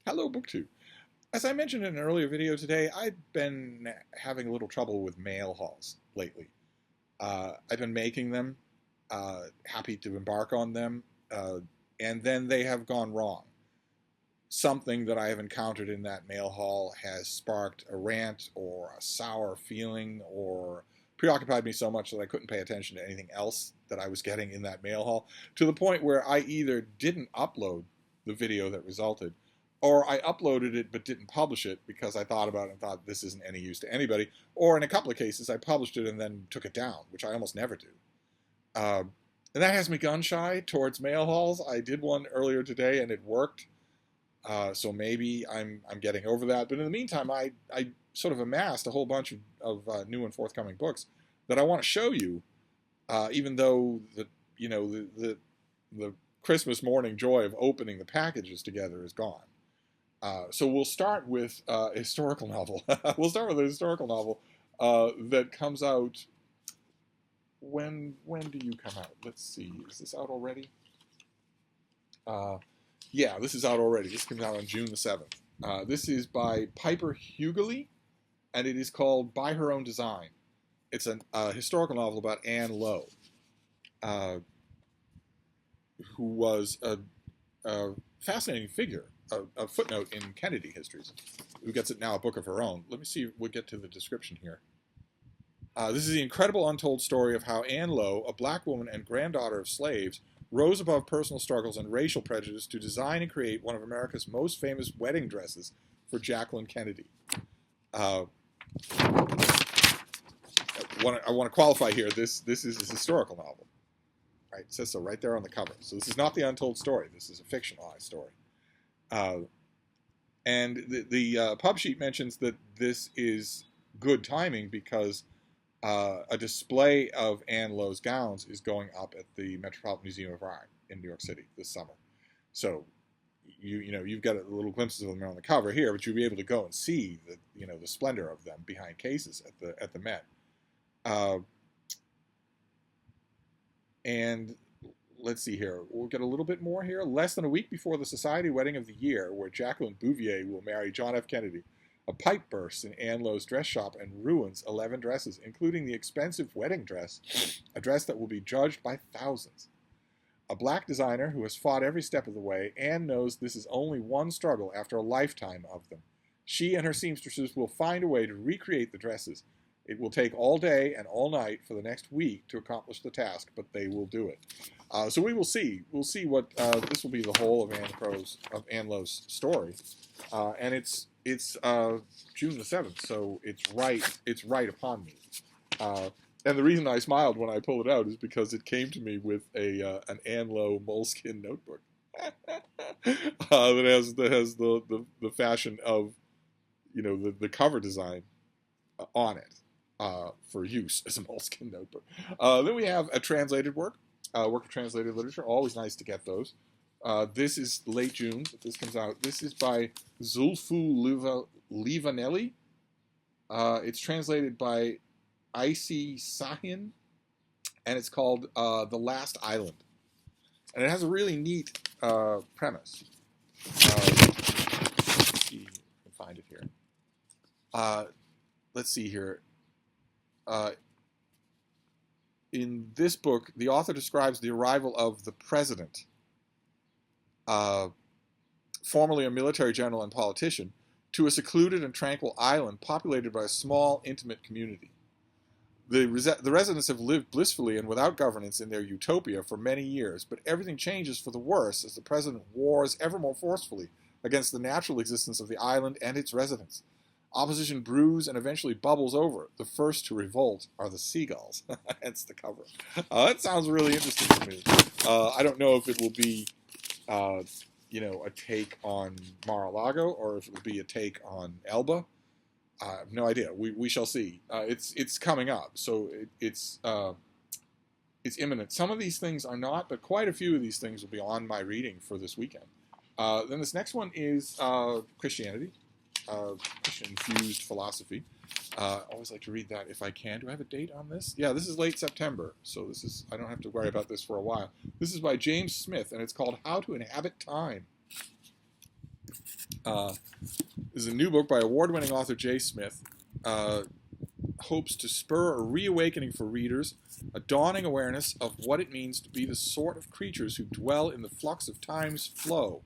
Hello, BookTube. As I mentioned in an earlier video today, I've been having a little trouble with mail hauls lately. I've been making them, happy to embark on them, and then they have gone wrong. Something that I have encountered in that mail haul has sparked a rant or a sour feeling or preoccupied me so much that I couldn't pay attention to anything else that I was getting in that mail haul, to the point where I either didn't upload the video that resulted, or I uploaded it but didn't publish it because I thought about it and thought this isn't any use to anybody, or in a couple of cases I published it and then took it down, which I almost never do. And that has me gun shy towards mail hauls. I did one earlier today and it worked. So maybe I'm getting over that. But in the meantime, I sort of amassed a whole bunch of new and forthcoming books that I want to show you, even though the Christmas morning joy of opening the packages together is gone. So we'll start with a historical novel. We'll start with a historical novel that comes out. When do you come out? Let's see. Is this out already? Yeah, this is out already. This comes out on June the 7th. This is by Piper Hughley, and it is called By Her Own Design. It's a historical novel about Anne Lowe, who was a fascinating figure, a footnote in Kennedy histories, who gets it now a book of her own. Let me see if we'll get to the description here. This is the incredible untold story of how Anne Lowe, a black woman and granddaughter of slaves, rose above personal struggles and racial prejudice to design and create one of America's most famous wedding dresses for Jacqueline Kennedy. I want to qualify here. This is a historical novel. Right? It says so right there on the cover. So this is not the untold story. This is a fictionalized story. And the pub sheet mentions that this is good timing because a display of Anne Lowe's gowns is going up at the Metropolitan Museum of Art in New York City this summer. So you've got little glimpses of them on the cover here, but you'll be able to go and see the splendor of them behind cases at the Met. And let's see here. We'll get a little bit more here. Less than a week before the society wedding of the year, where Jacqueline Bouvier will marry John F. Kennedy, a pipe bursts in Anne Lowe's dress shop and ruins 11 dresses, including the expensive wedding dress, a dress that will be judged by thousands. A black designer who has fought every step of the way, Anne knows this is only one struggle after a lifetime of them. She and her seamstresses will find a way to recreate the dresses. It will take all day and all night for the next week to accomplish the task, but they will do it. So we will see. We'll see what this will be the whole of Anne Lowe's story, and it's June the 7th, so it's right upon me. And the reason I smiled when I pulled it out is because it came to me with an Anne Lowe moleskin notebook that has the fashion of the cover design on it for use as a moleskin notebook. Then we have a translated work of translated literature. Always nice to get those. This is late June that this comes out. This is by Zulfu Livaneli. It's translated by Icy Sahin, and it's called The Last Island. And it has a really neat premise. Let's see if I can find it here. Let's see here. In this book, the author describes the arrival of the president, formerly a military general and politician, to a secluded and tranquil island populated by a small, intimate community. The residents have lived blissfully and without governance in their utopia for many years, but everything changes for the worse as the president wars ever more forcefully against the natural existence of the island and its residents. Opposition brews and eventually bubbles over. The first to revolt are the seagulls. Hence the cover. That sounds really interesting to me. I don't know if it will be, a take on Mar-a-Lago or if it will be a take on Elba. I have no idea. We shall see. It's coming up, so it's imminent. Some of these things are not, but quite a few of these things will be on my reading for this weekend. Then this next one is Christianity. Christian-infused philosophy. I always like to read that if I can. Do I have a date on this? Yeah, this is late September, so I don't have to worry about this for a while. This is by James Smith, and it's called How to Inhabit Time. This is a new book by award-winning author Jay Smith. Hopes to spur a reawakening for readers, a dawning awareness of what it means to be the sort of creatures who dwell in the flux of time's flow,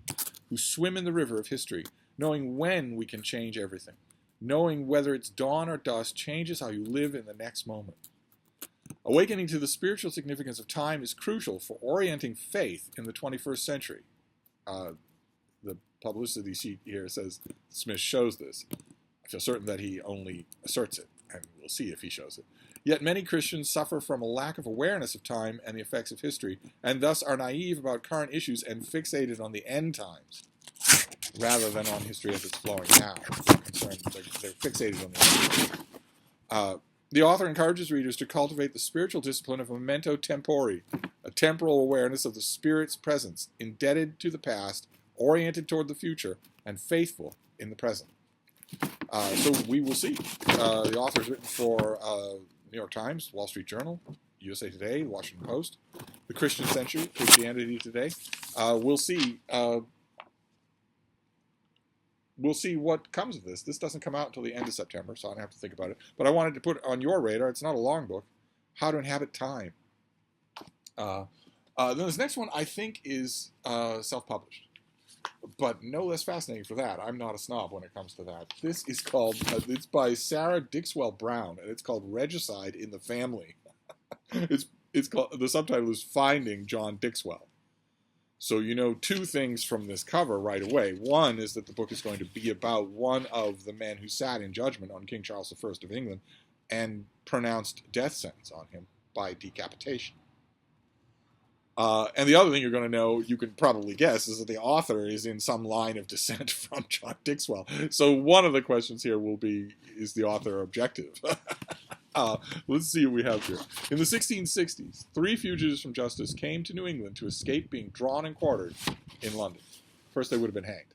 who swim in the river of history, knowing when we can change everything. Knowing whether it's dawn or dusk changes how you live in the next moment. Awakening to the spiritual significance of time is crucial for orienting faith in the 21st century. The publicity sheet here says Smith shows this. I feel certain that he only asserts it, and we'll see if he shows it. Yet many Christians suffer from a lack of awareness of time and the effects of history, and thus are naive about current issues and fixated on the end times, rather than on history as it's flowing now. They're fixated on the end times. The author encourages readers to cultivate the spiritual discipline of memento tempori, a temporal awareness of the Spirit's presence, indebted to the past, oriented toward the future, and faithful in the present. So we will see. The author has written for New York Times, Wall Street Journal, USA Today, Washington Post, The Christian Century, Christianity Today. We'll see. We'll see what comes of this. This doesn't come out until the end of September, so I don't have to think about it. But I wanted to put on your radar, it's not a long book, How to Inhabit Time. Then this next one, I think, is self-published. But no less fascinating for that. I'm not a snob when it comes to that. This is called, it's by Sarah Dixwell Brown, and it's called Regicide in the Family. It's called, the subtitle is Finding John Dixwell. So you know two things from this cover right away. One is that the book is going to be about one of the men who sat in judgment on King Charles I of England and pronounced death sentence on him by decapitation. And the other thing you're going to know, you can probably guess, is that the author is in some line of descent from John Dixwell. So one of the questions here will be, is the author objective? Let's see what we have here. In the 1660s, 3 fugitives from justice came to New England to escape being drawn and quartered in London. First they would have been hanged,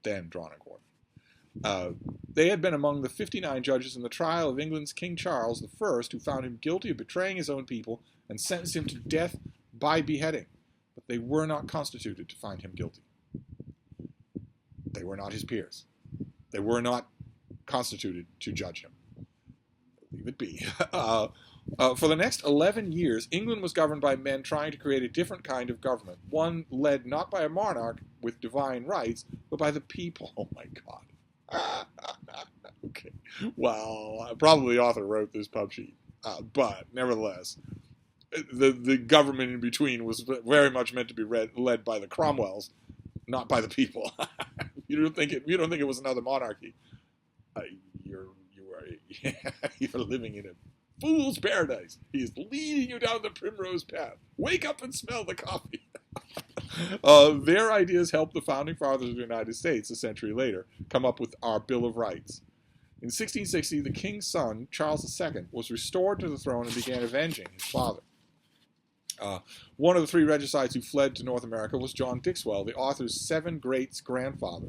then drawn and quartered. They had been among the 59 judges in the trial of England's King Charles I, who found him guilty of betraying his own people and sentenced him to death by beheading, but they were not constituted to find him guilty. They were not his peers. They were not constituted to judge him. Leave it be. For the next 11 years, England was governed by men trying to create a different kind of government, one led not by a monarch with divine rights, but by the people. Oh my God. Okay. Well, probably the author wrote this pub sheet, but nevertheless, the government in between was very much meant to be led by the Cromwells, not by the people. You don't think it was another monarchy. You're living in a fool's paradise. He is leading you down the primrose path. Wake up and smell the coffee. Their ideas helped the founding fathers of the United States a century later come up with our Bill of Rights. In 1660, the king's son, Charles II, was restored to the throne and began avenging his father. One of the 3 regicides who fled to North America was John Dixwell, the author's 7 greats grandfather.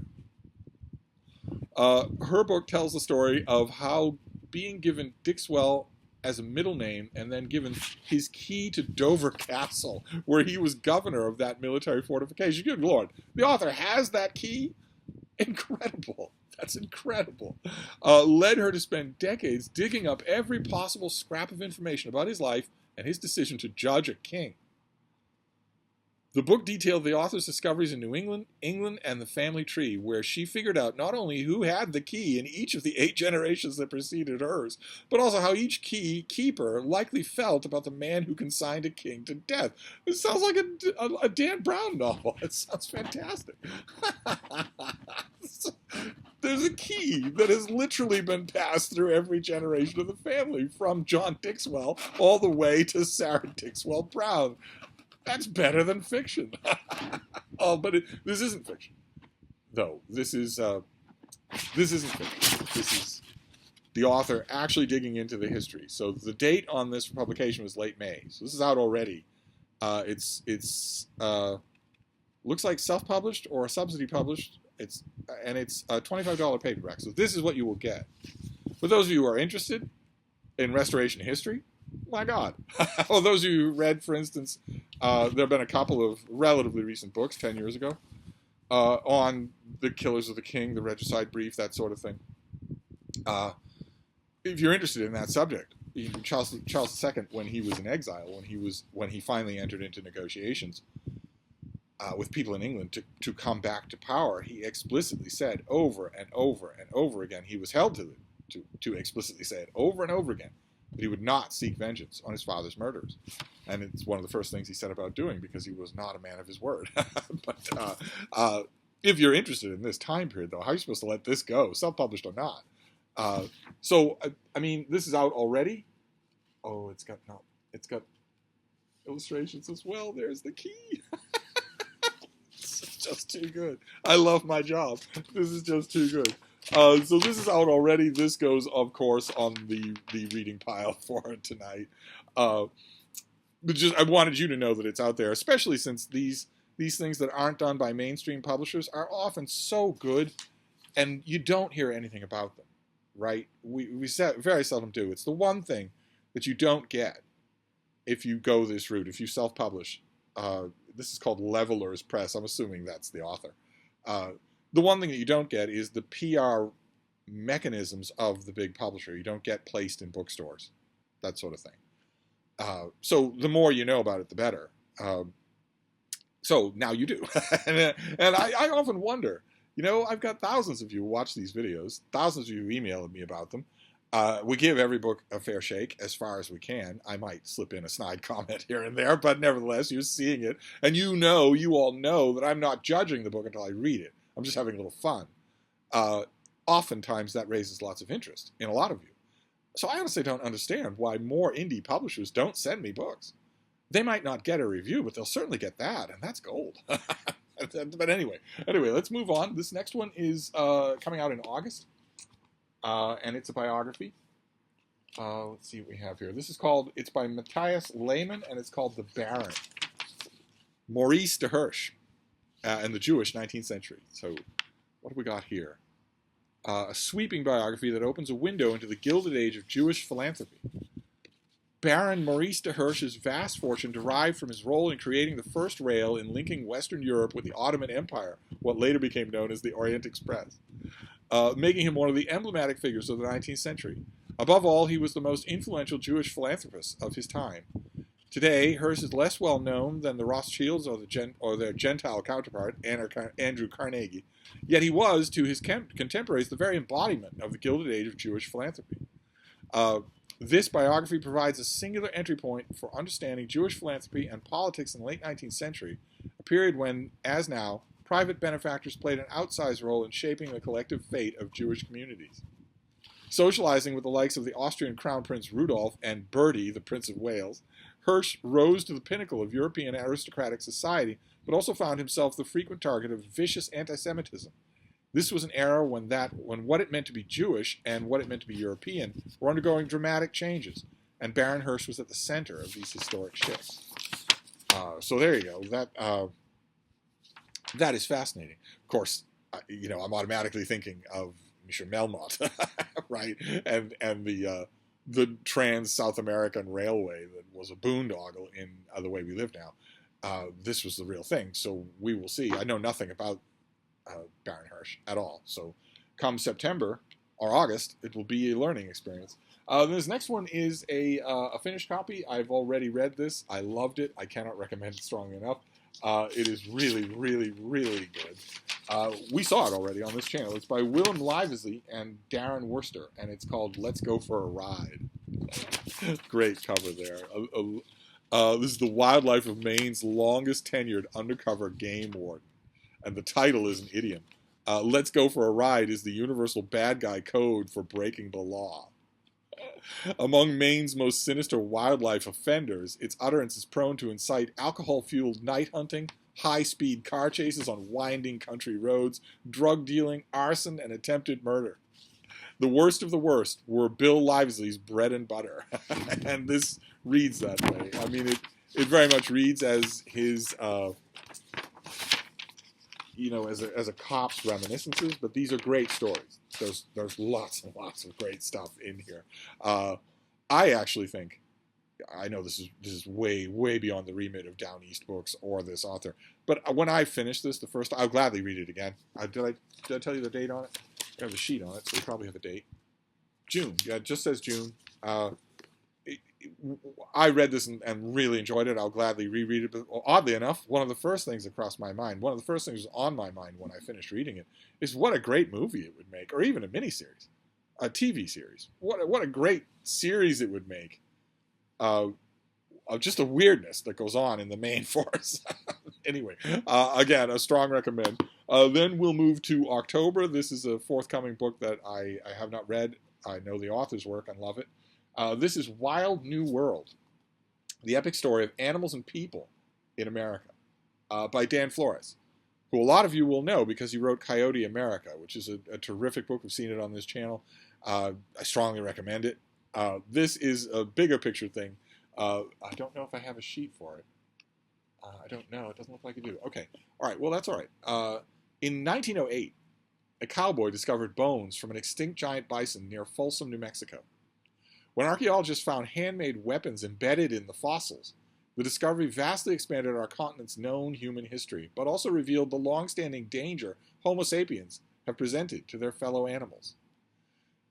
Her book tells the story of how being given Dixwell as a middle name and then given his key to Dover Castle, where he was governor of that military fortification. Good Lord, the author has that key? Incredible. That's incredible. Led her to spend decades digging up every possible scrap of information about his life and his decision to judge a king. The book detailed the author's discoveries in New England, and the family tree, where she figured out not only who had the key in each of the 8 generations that preceded hers, but also how each keeper likely felt about the man who consigned a king to death. It sounds like a Dan Brown novel. It sounds fantastic. There's a key that has literally been passed through every generation of the family, from John Dixwell all the way to Sarah Dixwell Brown. That's better than fiction. But this isn't fiction, though. This isn't fiction. This is the author actually digging into the history. So the date on this publication was late May. So this is out already. It's looks like self-published or subsidy published. It's a $25 paperback. So this is what you will get. For those of you who are interested in restoration history, my God. Well, those of you who read, for instance, there have been a couple of relatively recent books 10 years ago. on the Killers of the King, the Regicide Brief, that sort of thing. If you're interested in that subject, Charles II, when he was in exile, when he finally entered into negotiations with people in England to come back to power, he explicitly said over and over and over again, he was held to explicitly say it over and over again, that he would not seek vengeance on his father's murderers. And it's one of the first things he set about doing, because he was not a man of his word. But if you're interested in this time period, though, how are you supposed to let this go, self-published or not? So, I mean, this is out already. Oh, it's got illustrations as well. There's the key. It's just too good. I love my job. This is just too good. So this is out already. This goes, of course, on the reading pile for tonight. But I wanted you to know that it's out there, especially since these things that aren't done by mainstream publishers are often so good, and you don't hear anything about them, right? We very seldom do. It's the one thing that you don't get if you go this route, if you self-publish. This is called Levelers Press. I'm assuming that's the author. The one thing that you don't get is the PR mechanisms of the big publisher. You don't get placed in bookstores, that sort of thing. So the more you know about it, the better. So now you do. and I often wonder, I've got thousands of you who watch these videos, thousands of you who email me about them. We give every book a fair shake as far as we can. I might slip in a snide comment here and there, but nevertheless, you're seeing it. And you all know that I'm not judging the book until I read it. I'm just having a little fun. Oftentimes, that raises lots of interest in a lot of you. So I honestly don't understand why more indie publishers don't send me books. They might not get a review, but they'll certainly get that, and that's gold. But anyway, let's move on. This next one is coming out in August. And it's a biography. Let's see what we have here. It's by Matthias Lehmann, and it's called The Baron. Maurice de Hirsch, and the Jewish 19th century. So what do we got here? A sweeping biography that opens a window into the Gilded Age of Jewish philanthropy. Baron Maurice de Hirsch's vast fortune derived from his role in creating the first rail in linking Western Europe with the Ottoman Empire, what later became known as the Orient Express. Making him one of the emblematic figures of the 19th century. Above all, he was the most influential Jewish philanthropist of his time. Today, Hirsch is less well known than the Rothschilds or their Gentile counterpart, Andrew Carnegie, yet he was, to his contemporaries, the very embodiment of the Gilded Age of Jewish philanthropy. This biography provides a singular entry point for understanding Jewish philanthropy and politics in the late 19th century, a period when, as now, private benefactors played an outsized role in shaping the collective fate of Jewish communities. Socializing with the likes of the Austrian Crown Prince Rudolf and Bertie, the Prince of Wales, Hirsch rose to the pinnacle of European aristocratic society, but also found himself the frequent target of vicious anti-Semitism. This was an era when what it meant to be Jewish and what it meant to be European were undergoing dramatic changes, and Baron Hirsch was at the center of these historic shifts. So there you go. That is fascinating. Of course, I'm automatically thinking of Michel Melmoth, right? And the Trans-South American Railway that was a boondoggle in the way we live now. This was the real thing. So we will see. I know nothing about Baron Hirsch at all. So come September or August, it will be a learning experience. This next one is a finished copy. I've already read this. I loved it. I cannot recommend it strongly enough. It is really, really, really good. We saw it already on this channel. It's by Willem Livesey and Darren Worcester, and it's called Let's Go for a Ride. Great cover there. This is the wildlife of Maine's longest tenured undercover game warden, and the title is an idiom. Let's Go for a Ride is the universal bad guy code for breaking the law. Among Maine's most sinister wildlife offenders, its utterance is prone to incite alcohol-fueled night hunting, high-speed car chases on winding country roads, drug dealing, arson, and attempted murder. The worst of the worst were Bill Livesey's bread and butter, and this reads that way. I mean, it very much reads as his, as a cop's reminiscences, but these are great stories. There's lots and lots of great stuff in here. I actually think I know this is way, way beyond the remit of Down East books or this author. But when I finish this, the first, I'll gladly read it again. Did I tell you the date on it? I have a sheet on it, so we probably have a date. June. Yeah, it just says June. I read this and really enjoyed it. I'll gladly reread it. But oddly enough, one of the first things that crossed my mind, one of the first things on my mind when I finished reading it, is what a great movie it would make, or even a miniseries, a TV series. What a great series it would make. Of just a weirdness that goes on in the main force. Anyway, again, a strong recommend. Then we'll move to October. This is a forthcoming book that I have not read. I know the author's work and love it. This is Wild New World, the epic story of animals and people in America, by Dan Flores, who a lot of you will know because he wrote Coyote America, which is a terrific book. We've seen it on this channel. I strongly recommend it. This is a bigger picture thing. I don't know if I have a sheet for it. I don't know. It doesn't look like I do. Okay. All right. Well, that's all right. In 1908, a cowboy discovered bones from an extinct giant bison near Folsom, New Mexico. When archaeologists found handmade weapons embedded in the fossils, the discovery vastly expanded our continent's known human history, but also revealed the long-standing danger Homo sapiens have presented to their fellow animals.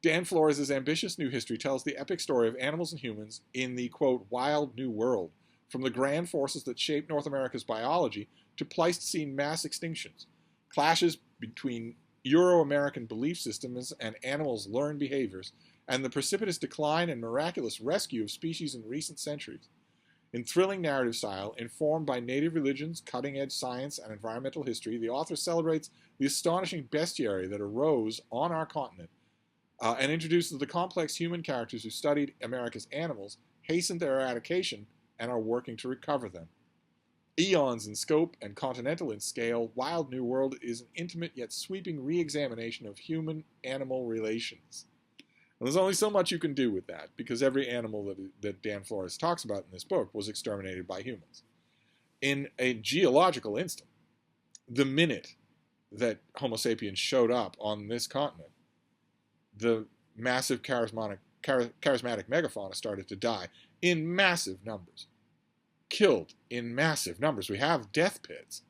Dan Flores' ambitious new history tells the epic story of animals and humans in the, quote, wild new world, from the grand forces that shaped North America's biology to Pleistocene mass extinctions, clashes between Euro-American belief systems and animals' learned behaviors, and the precipitous decline and miraculous rescue of species in recent centuries. In thrilling narrative style, informed by native religions, cutting-edge science, and environmental history, the author celebrates the astonishing bestiary that arose on our continent and introduces the complex human characters who studied America's animals, hastened their eradication, and are working to recover them. Eons in scope and continental in scale, Wild New World is an intimate yet sweeping re-examination of human-animal relations. And there's only so much you can do with that, because every animal that Dan Flores talks about in this book was exterminated by humans. In a geological instant, the minute that Homo sapiens showed up on this continent, the massive charismatic megafauna started to die in massive numbers. Killed in massive numbers. We have death pits.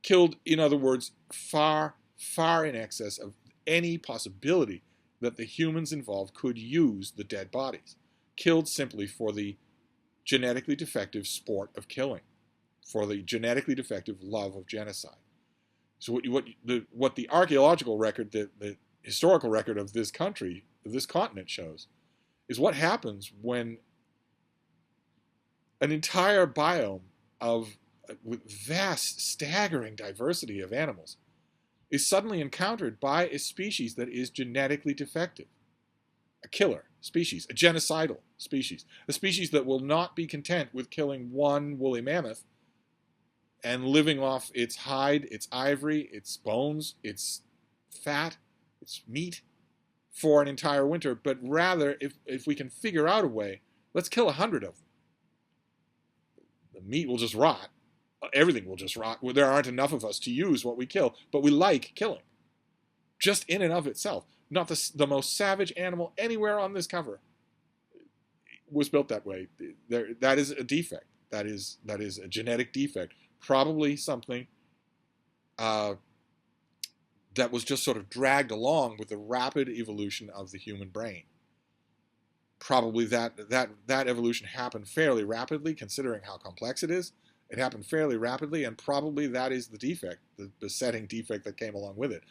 Killed, in other words, far, far in excess of any possibility that the humans involved could use the dead bodies. Killed simply for the genetically defective sport of killing, for the genetically defective love of genocide. So what the archaeological record, the historical record of this country, of this continent shows, is what happens when an entire biome with vast, staggering diversity of animals is suddenly encountered by a species that is genetically defective. A killer species, a genocidal species, a species that will not be content with killing one woolly mammoth and living off its hide, its ivory, its bones, its fat, its meat for an entire winter, but rather, if we can figure out a way, let's kill 100 of them. The meat will just rot. Everything will just rot. There aren't enough of us to use what we kill, but we like killing. Just in and of itself. Not the most savage animal anywhere on this cover was built that way. That is a defect. That is a genetic defect. Probably something that was just sort of dragged along with the rapid evolution of the human brain. Probably that evolution happened fairly rapidly, considering how complex it is. It happened fairly rapidly, and probably that is the defect, the besetting defect that came along with it.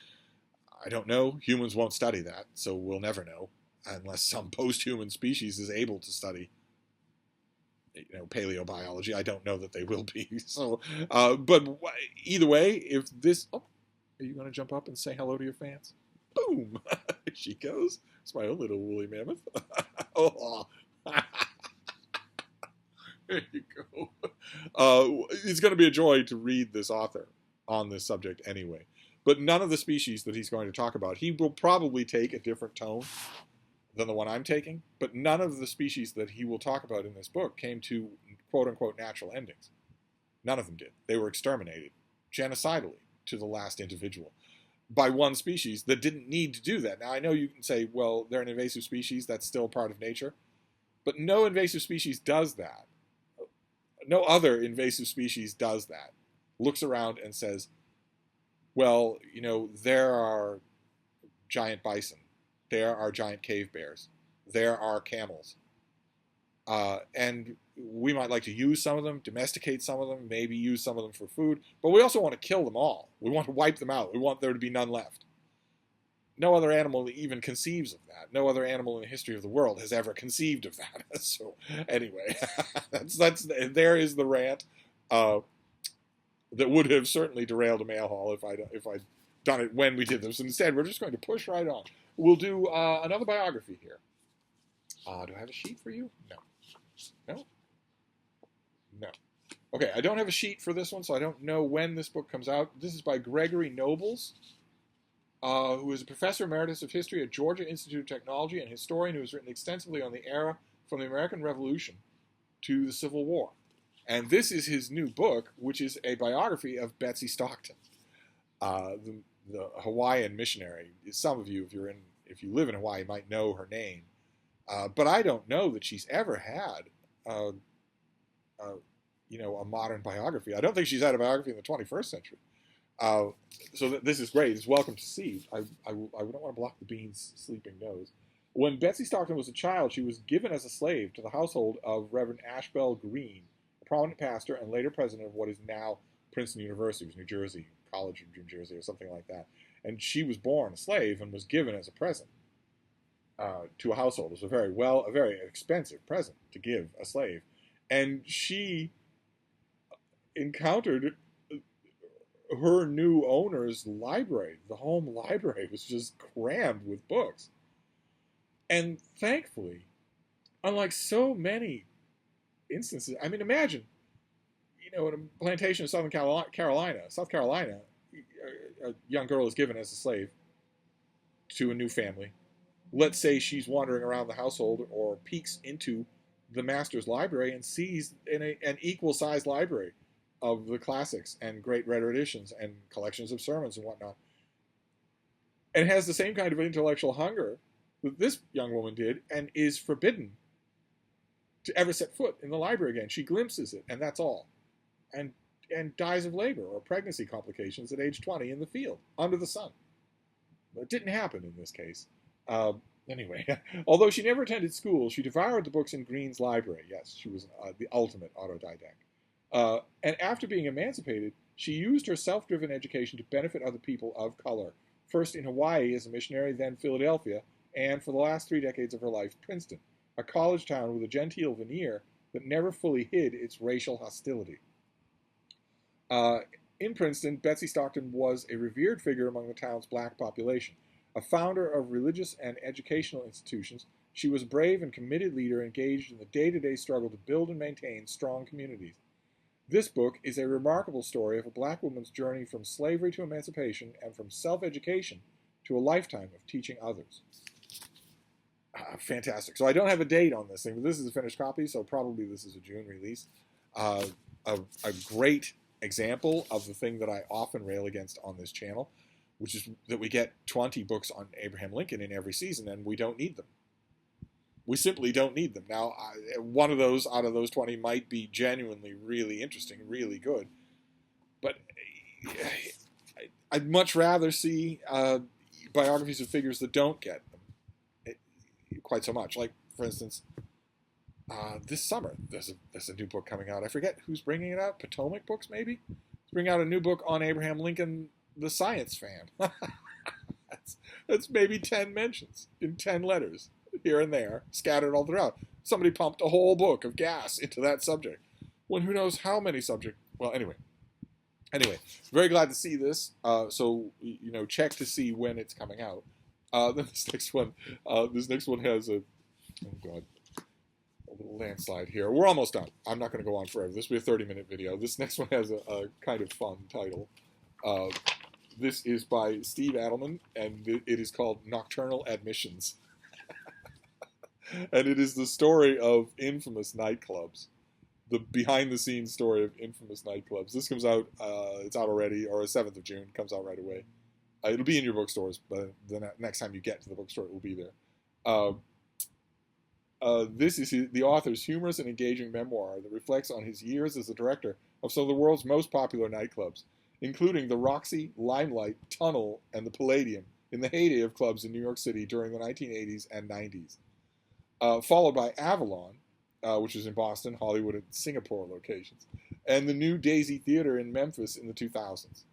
I don't know. Humans won't study that, so we'll never know, unless some post-human species is able to study, paleobiology. I don't know that they will be. So, but either way, if this... Oh, are you going to jump up and say hello to your fans? Boom! There she goes. It's my own little woolly mammoth. Oh. There you go. It's going to be a joy to read this author on this subject anyway. But none of the species that he's going to talk about, he will probably take a different tone than the one I'm taking, but none of the species that he will talk about in this book came to quote-unquote natural endings. None of them did. They were exterminated genocidally to the last individual by one species that didn't need to do that. Now, I know you can say, well, they're an invasive species. That's still part of nature. But no invasive species does that. No other invasive species does that. Looks around and says, well, there are giant bison. There are giant cave bears. There are camels. And we might like to use some of them, domesticate some of them, maybe use some of them for food. But we also want to kill them all. We want to wipe them out. We want there to be none left. No other animal even conceives of that. No other animal in the history of the world has ever conceived of that. So anyway, there is the rant that would have certainly derailed a mail haul if I'd done it when we did this. Instead, we're just going to push right on. We'll do another biography here. Do I have a sheet for you? No. No? No. Okay, I don't have a sheet for this one, so I don't know when this book comes out. This is by Gregory Nobles, who is a professor emeritus of history at Georgia Institute of Technology and historian who has written extensively on the era from the American Revolution to the Civil War. And this is his new book, which is a biography of Betsy Stockton, the Hawaiian missionary. Some of you, if you live in Hawaii, might know her name. But I don't know that she's ever had, a modern biography. I don't think she's had a biography in the 21st century. So this is great. It's welcome to see. I don't want to block the bean's sleeping nose. When Betsy Stockton was a child, she was given as a slave to the household of Reverend Ashbel Green, a prominent pastor and later president of what is now Princeton University, New Jersey, College of New Jersey, or something like that. And she was born a slave and was given as a present to a household. It was a very expensive present to give a slave. And she encountered her new owner's library. The home library was just crammed with books. And thankfully, unlike so many instances, I mean, imagine, in a plantation in South Carolina, a young girl is given as a slave to a new family. Let's say she's wandering around the household or peeks into the master's library and sees an equal-sized library of the classics and great rare editions and collections of sermons and whatnot, and has the same kind of intellectual hunger that this young woman did, and is forbidden to ever set foot in the library again. She glimpses it, and that's all. And dies of labor or pregnancy complications at age 20 in the field, under the sun. But it didn't happen in this case. Anyway, although she never attended school, she devoured the books in Green's library. Yes, she was the ultimate autodidact. And after being emancipated, she used her self-driven education to benefit other people of color, first in Hawaii as a missionary, then Philadelphia, and for the last 3 decades of her life, Princeton, a college town with a genteel veneer that never fully hid its racial hostility. In Princeton, Betsy Stockton was a revered figure among the town's black population. A founder of religious and educational institutions, she was a brave and committed leader engaged in the day-to-day struggle to build and maintain strong communities. This book is a remarkable story of a black woman's journey from slavery to emancipation and from self-education to a lifetime of teaching others. Fantastic. So I don't have a date on this thing, but this is a finished copy, so probably this is a June release. A great example of the thing that I often rail against on this channel, which is that we get 20 books on Abraham Lincoln in every season, and we don't need them. We simply don't need them. Now, one of those out of those 20 might be genuinely really interesting, really good, but I'd much rather see biographies of figures that don't get them quite so much. Like, for instance, this summer, there's a new book coming out. I forget who's bringing it out. Potomac Books, maybe? It's bringing out a new book on Abraham Lincoln, the science fan. That's maybe 10 mentions in 10 letters here and there, scattered all throughout. Somebody pumped a whole book of gas into that subject. When who knows how many subjects. Well, anyway, very glad to see this. So, check to see when it's coming out. Then this next one has a little landslide here. We're almost done. I'm not going to go on forever. This will be a 30-minute video. This next one has a kind of fun title. This is by Steve Adleman, and it is called Nocturnal Admissions. And it is the story of infamous nightclubs. The behind-the-scenes story of infamous nightclubs. This comes out, it's out already, or 7th of June, comes out right away. It'll be in your bookstores, but the next time you get to the bookstore, it will be there. This is the author's humorous and engaging memoir that reflects on his years as the director of some of the world's most popular nightclubs, including the Roxy, Limelight, Tunnel, and the Palladium in the heyday of clubs in New York City during the 1980s and 90s. Followed by Avalon, which is in Boston, Hollywood, and Singapore locations, and the New Daisy Theater in Memphis in the 2000s.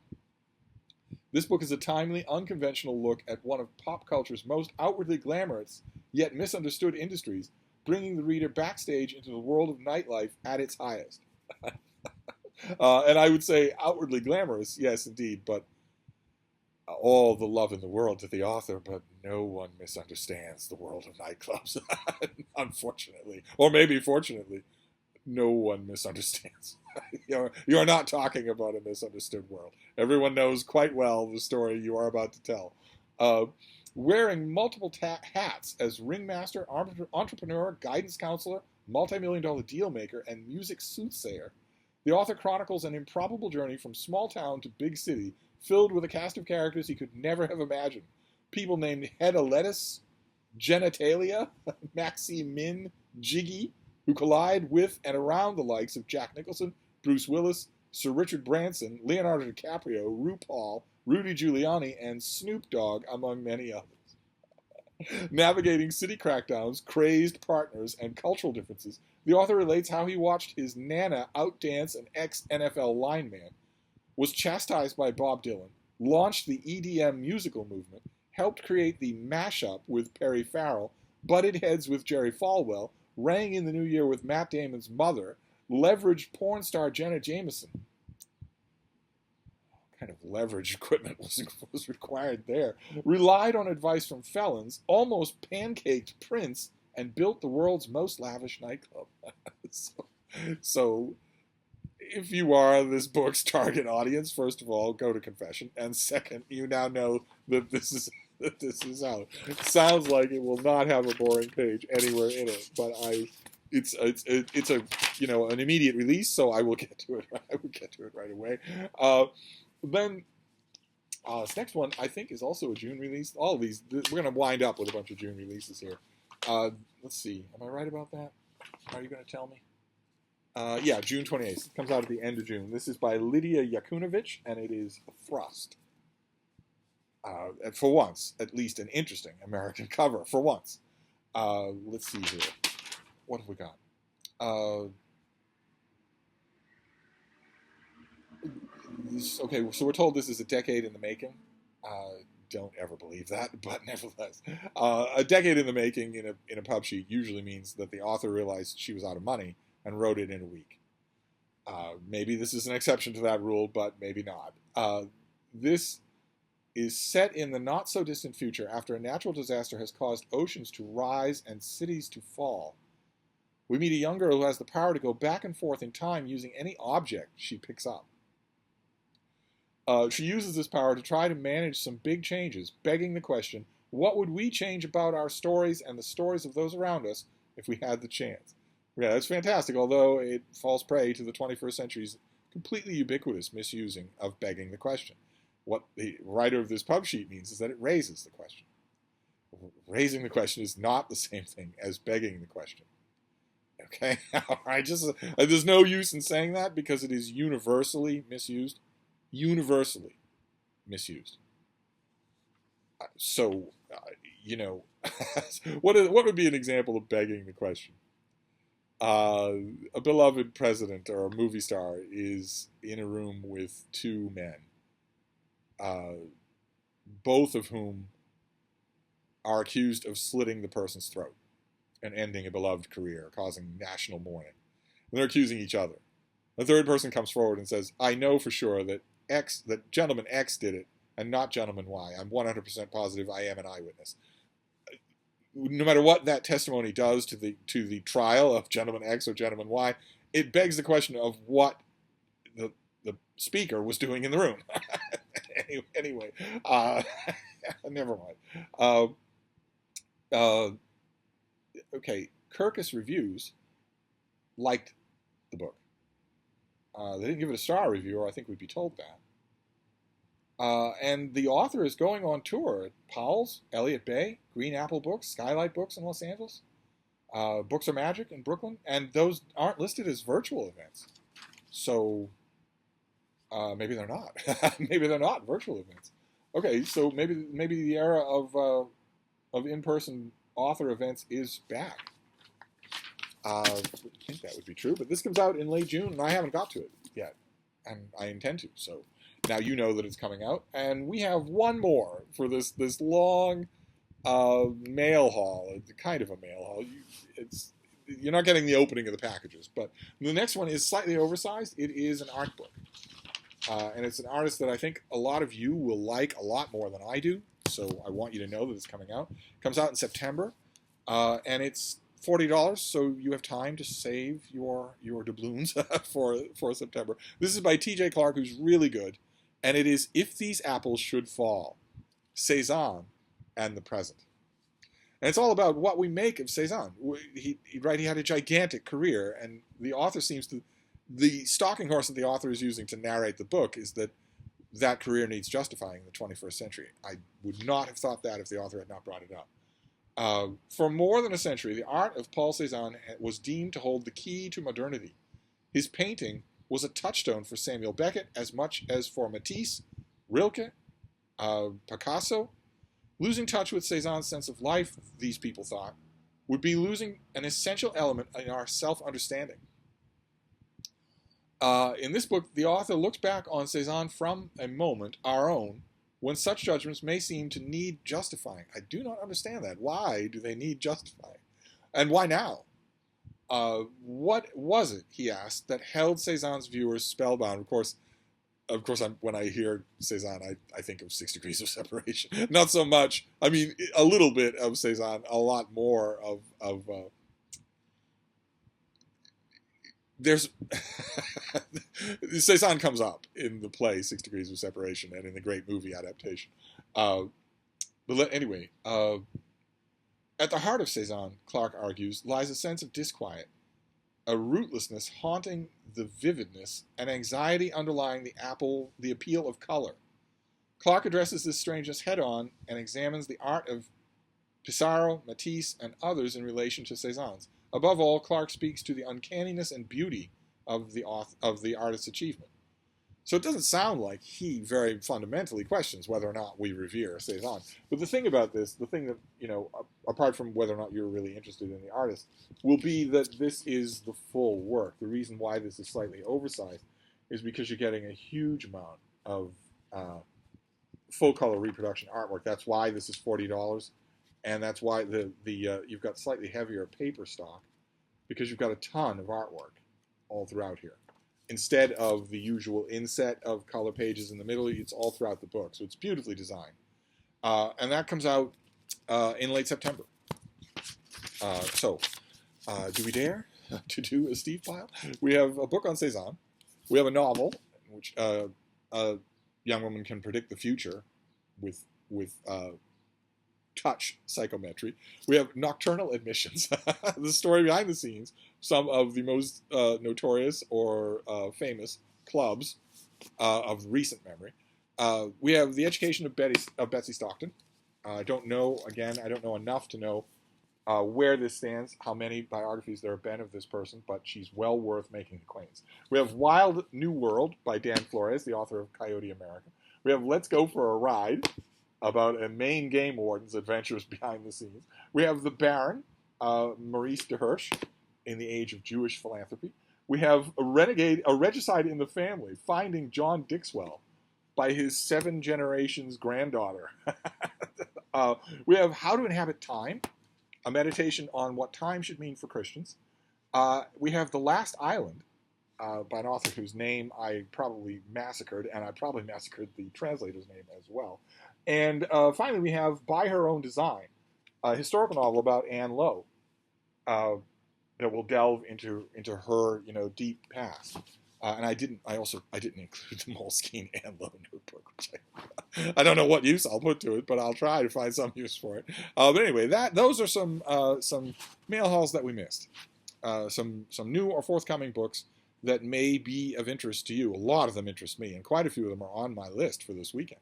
This book is a timely, unconventional look at one of pop culture's most outwardly glamorous, yet misunderstood industries, bringing the reader backstage into the world of nightlife at its highest. And I would say outwardly glamorous, yes, indeed, but all the love in the world to the author, but no one misunderstands the world of nightclubs, unfortunately. Or maybe fortunately, no one misunderstands. You're not talking about a misunderstood world. Everyone knows quite well the story you are about to tell. Wearing multiple hats as ringmaster, entrepreneur, guidance counselor, multi-million-dollar deal maker, and music soothsayer, the author chronicles an improbable journey from small town to big city, filled with a cast of characters he could never have imagined. People named Head of Lettuce, Genitalia, Maxie Min, Jiggy, who collide with and around the likes of Jack Nicholson, Bruce Willis, Sir Richard Branson, Leonardo DiCaprio, RuPaul, Rudy Giuliani, and Snoop Dogg, among many others. Navigating city crackdowns, crazed partners, and cultural differences, the author relates how he watched his Nana outdance an ex-NFL lineman, was chastised by Bob Dylan, launched the EDM musical movement, helped create the mashup with Perry Farrell, butted heads with Jerry Falwell, rang in the new year with Matt Damon's mother, leveraged porn star Jenna Jameson. What kind of leverage equipment was required there? Relied on advice from felons, almost pancaked Prince, and built the world's most lavish nightclub. So if you are this book's target audience, first of all, go to confession, and second, you now know that this is out. It sounds like it will not have a boring page anywhere in it, but it's a an immediate release, so I will get to it. I will get to it right away. Then this next one I think is also a June release. All of these we're going to wind up with a bunch of June releases here. Let's see. Am I right about that? Are you going to tell me? Yeah, June 28th. It comes out at the end of June. This is by Lydia Yakunovich, and it is Thrust. For once, at least an interesting American cover. For once. Let's see here. What have we got? Okay, so we're told this is a decade in the making. Don't ever believe that, but nevertheless, a decade in the making in a pub sheet usually means that the author realized she was out of money and wrote it in a week. Maybe this is an exception to that rule, but maybe not. This is set in the not-so-distant future after a natural disaster has caused oceans to rise and cities to fall. We meet a young girl who has the power to go back and forth in time using any object she picks up. She uses this power to try to manage some big changes, begging the question, what would we change about our stories and the stories of those around us if we had the chance? Yeah, that's fantastic, although it falls prey to the 21st century's completely ubiquitous misusing of begging the question. What the writer of this pub sheet means is that it raises the question. Raising the question is not the same thing as begging the question. Okay? All right, there's no use in saying that because it is universally misused. Universally misused. What would be an example of begging the question? A beloved president or a movie star is in a room with two men, both of whom are accused of slitting the person's throat and ending a beloved career, causing national mourning. And they're accusing each other. The third person comes forward and says, I know for sure that gentleman X did it and not gentleman Y. I'm 100% positive I am an eyewitness. No matter what that testimony does to the trial of gentleman X or gentleman Y, it begs the question of what the speaker was doing in the room. Anyway, never mind. Okay, Kirkus Reviews liked the book. They didn't give it a star review, or I think we'd be told that. And the author is going on tour at Powell's, Elliott Bay, Green Apple Books, Skylight Books in Los Angeles. Books Are Magic in Brooklyn, and those aren't listed as virtual events. So maybe they're not. Maybe they're not virtual events. Okay, so maybe the era of in-person author events is back. I think that would be true, but this comes out in late June, and I haven't got to it yet, and I intend to. So now you know that it's coming out, and we have one more for this long mail haul. It's kind of a mail haul. You're not getting the opening of the packages, but the next one is slightly oversized. It is an art book, and it's an artist that I think a lot of you will like a lot more than I do. So I want you to know that it's coming out. It comes out in September, and it's $40, so you have time to save your doubloons for September. This is by T.J. Clark, who's really good, and it is If These Apples Should Fall, Cezanne and the Present. And it's all about what we make of Cezanne. He had a gigantic career, and the author the stalking horse that the author is using to narrate the book is that career needs justifying in the 21st century. I would not have thought that if the author had not brought it up. For more than a century, the art of Paul Cézanne was deemed to hold the key to modernity. His painting was a touchstone for Samuel Beckett as much as for Matisse, Rilke, Picasso. Losing touch with Cézanne's sense of life, these people thought, would be losing an essential element in our self-understanding. In this book, the author looks back on Cézanne from a moment, our own, when such judgments may seem to need justifying. I do not understand that. Why do they need justifying? And why now? What was it, he asked, that held Cézanne's viewers spellbound? Of course, when I hear Cézanne, I think of 6 Degrees of Separation. Not so much. I mean, a little bit of Cézanne, a lot more of there's Cézanne comes up in the play 6 Degrees of Separation and in the great movie adaptation. Anyway, at the heart of Cézanne, Clark argues, lies a sense of disquiet, a rootlessness haunting the vividness, and anxiety underlying the appeal of color. Clark addresses this strangeness head-on and examines the art of Pissarro, Matisse, and others in relation to Cézanne's. Above all, Clark speaks to the uncanniness and beauty of the artist's achievement. So it doesn't sound like he very fundamentally questions whether or not we revere Cézanne. But the thing about this, the thing that, apart from whether or not you're really interested in the artist, will be that this is the full work. The reason why this is slightly oversized is because you're getting a huge amount of full-color reproduction artwork. That's why this is $40. And that's why you've got slightly heavier paper stock, because you've got a ton of artwork all throughout here. Instead of the usual inset of color pages in the middle, it's all throughout the book. So it's beautifully designed. And that comes out in late September. Do we dare to do a Steve pile? We have a book on Cézanne. We have a novel in which a young woman can predict the future with touch psychometry. We have Nocturnal Admissions, the story behind the scenes, some of the most notorious or famous clubs of recent memory. We have The Education of Betsy Stockton. I don't know enough to know where this stands, how many biographies there have been of this person, but she's well worth making acquaintance. We have Wild New World by Dan Flores, the author of Coyote America. We have Let's Go for a Ride, about a Maine game warden's adventures behind the scenes. We have The Baron, Maurice de Hirsch, in the age of Jewish philanthropy. We have a Regicide in the Family, Finding John Dixwell, by his 7 generations granddaughter. We have How to Inhabit Time, a meditation on what time should mean for Christians. We have The Last Island, by an author whose name I probably massacred, and I probably massacred the translator's name as well. And finally, we have By Her Own Design, a historical novel about Anne Lowe that will delve into her deep past. And I didn't include the Moleskine Anne Lowe notebook, which I don't know what use I'll put to it, but I'll try to find some use for it. But anyway, those are some mail hauls that we missed. Some new or forthcoming books that may be of interest to you. A lot of them interest me, and quite a few of them are on my list for this weekend.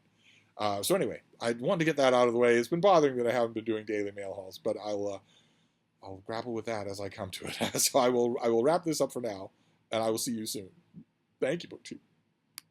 So anyway, I wanted to get that out of the way. It's been bothering me that I haven't been doing daily mail hauls, but I'll I'll grapple with that as I come to it. So I will wrap this up for now, and I will see you soon. Thank you, BookTube.